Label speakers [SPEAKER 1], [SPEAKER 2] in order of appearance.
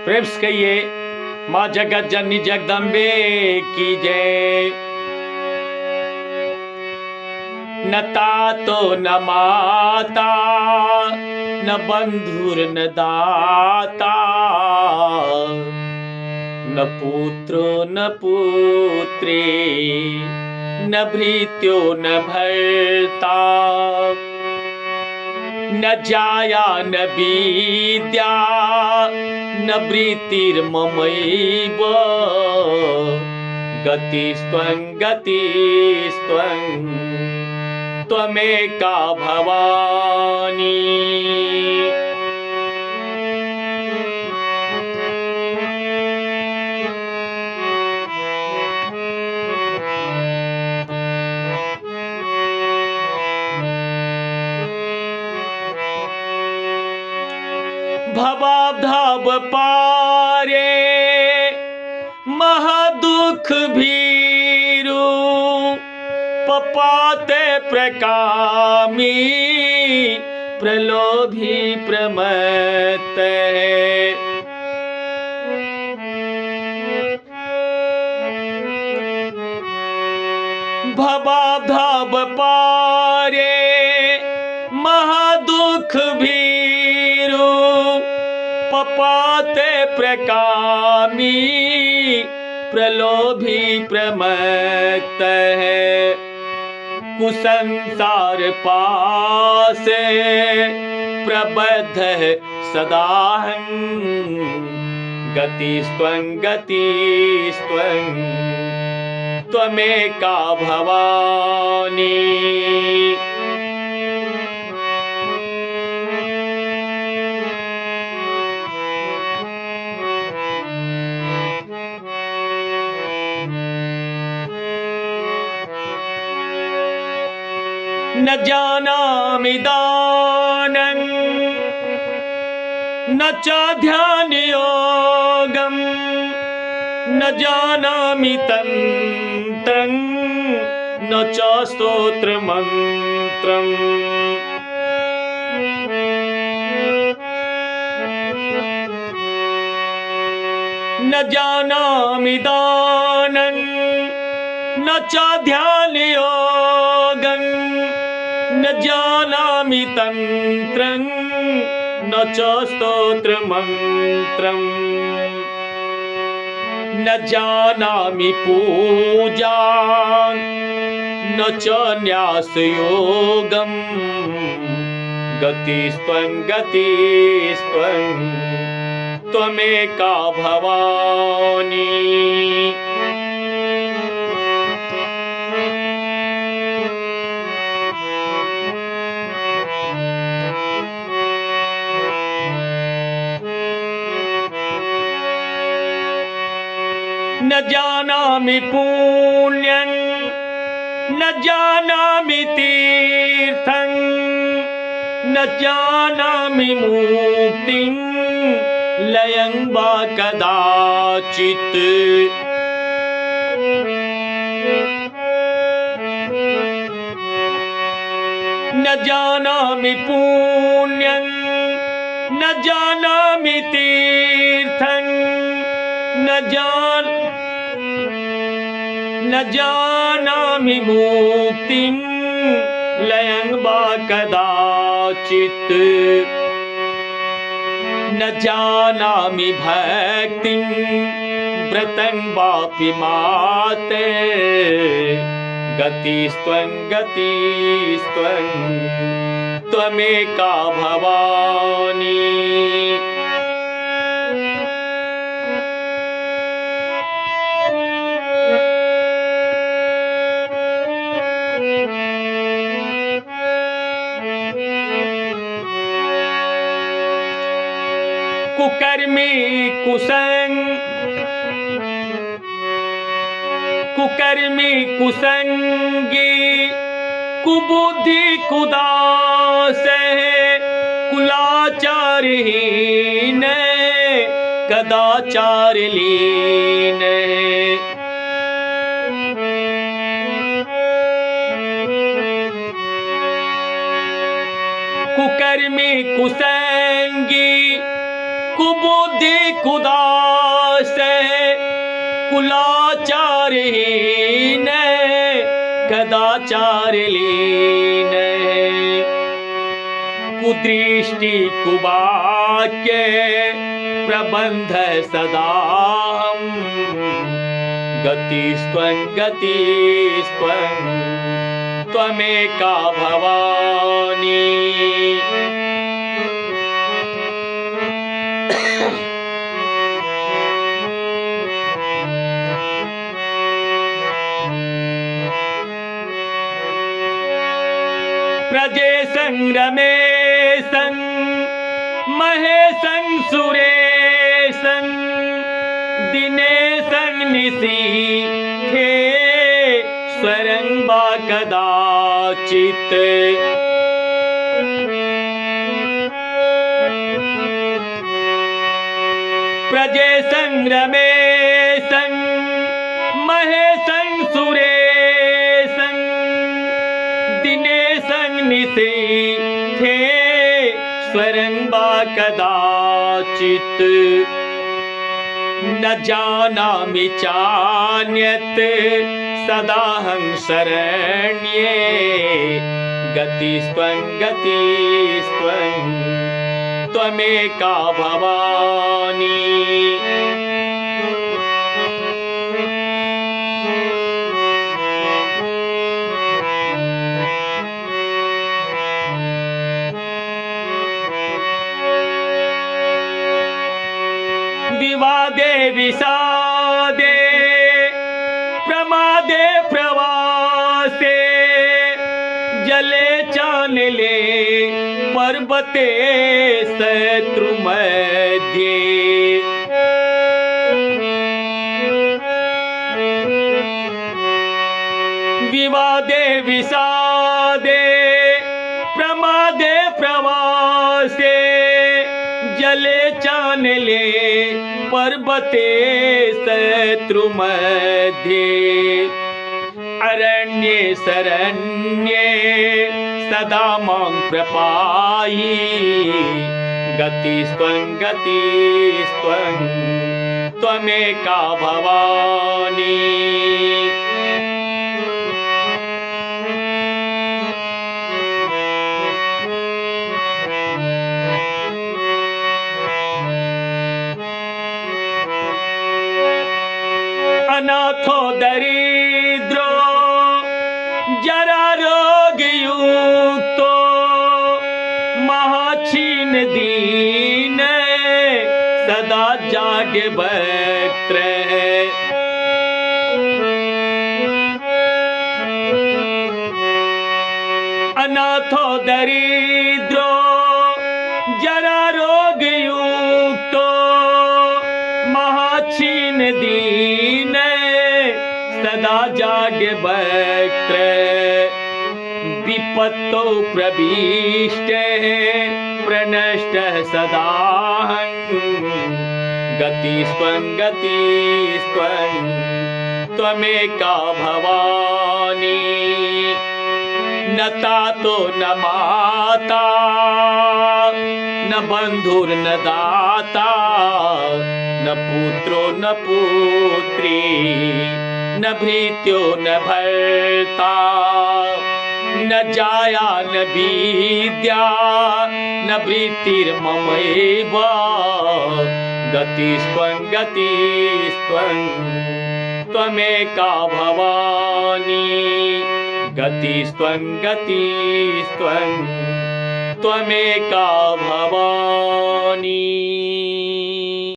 [SPEAKER 1] प्रेम से कहिए माँ जगत जननी जगदम्बे की जय। न तातो न माता न बंधुर न दाता, न पुत्रो न पुत्री न भृत्यो न भर्ता, न जाया न विद्या न वृत्तिर्ममैव, गतिस्त्वं गतिस्त्वं त्वमेका भवानी। भवाब्धाव पारे महादुख भीरु, पपाते प्रकामी प्रलोभी प्रमत्त। भवाब्धाव पारे महादुख भीरु, पपाते प्रकामी प्रलोभी प्रमत्त है। कुसंसार पासे प्रबद्ध सदाहं, गतिस्त्वं गतिस्त्वं त्वमेका भवानी। न जानामि दानं न च ध्यानयोगं, न जानामि तन्त्रं न च स्तोत्रमन्त्रम्। न जानामि दानं न च ध्यानयोगं, न जानामि तन्त्रं न च स्तोत्रमन्त्रम्। न जानामि पूजां न च न्यासयोगं, गतिस्त्वं गतिस्त्वं त्वमेका भवानी। न जानामि पुण्यं न जानामि तीर्थं, न जानामि मुक्तिं लयं वा कदाचित्। न जानामि पुण्यं न जानामि तीर्थं, न जानामि मुक्तिं लयं वा कदाचित्। न जानामि भक्तिं व्रतं वापि माते, गतिस्त्वं गतिस्त्वं त्वमेका भवानी। कुकर्मी कुसंगी कुबुद्धि कुदास, कुलाचारहीन कदाचार लीन। कुकर्मी कुसंगी कुबुद्धि खुदा से कुलाचारहीन कदाचार लीन कुदृष्टि कुवाक्य प्रबंध सदा हम गतिस्त्वं त्वमेका भवानी। प्रजे संग्रमे सं महेशं सुरेशं दिने निशीथे स्वरं वा कदाचित् प्रजे संग्रमे सं महेशं सुरेशं दिने निशीथे स्वरं वा कदाचित् न जानामि चान्यत् सदाहं शरण्ये गतिस्त्वं त्वमेका भवानी। विवादे विषादे प्रमादे प्रवासे जले चानले पर्वते शत्रु मध्ये विवादे विषादे प्रमादे प्रवासे जले चानले पर्वते शत्रु मध्ये अरण्ये शरण्ये सदा मां प्रपाहि गतिस्त्वं त्वमेका भवानी। अनाथो दरिद्रो जरा रोगयुक्तो महाक्षीण दीन सदा जाड्यवक्त्र अनाथो दरिद्रो जरा रोगयुक्तो महाक्षीण दीन सदा जाड्यवक्त्र विपत्तौ प्रविष्टः प्रणष्टः सदाहं गतिस्त्वं त्वमेका भवानी। न तातो न माता न बंधुर्न दाता न पुत्रो न पुत्री न भृत्यो न भर्ता न जाया न विद्या न वृत्तिर्ममैव गतिस्त्वं त्वमेका भवानी। गतिस्त्वं त्वमेका भवानी।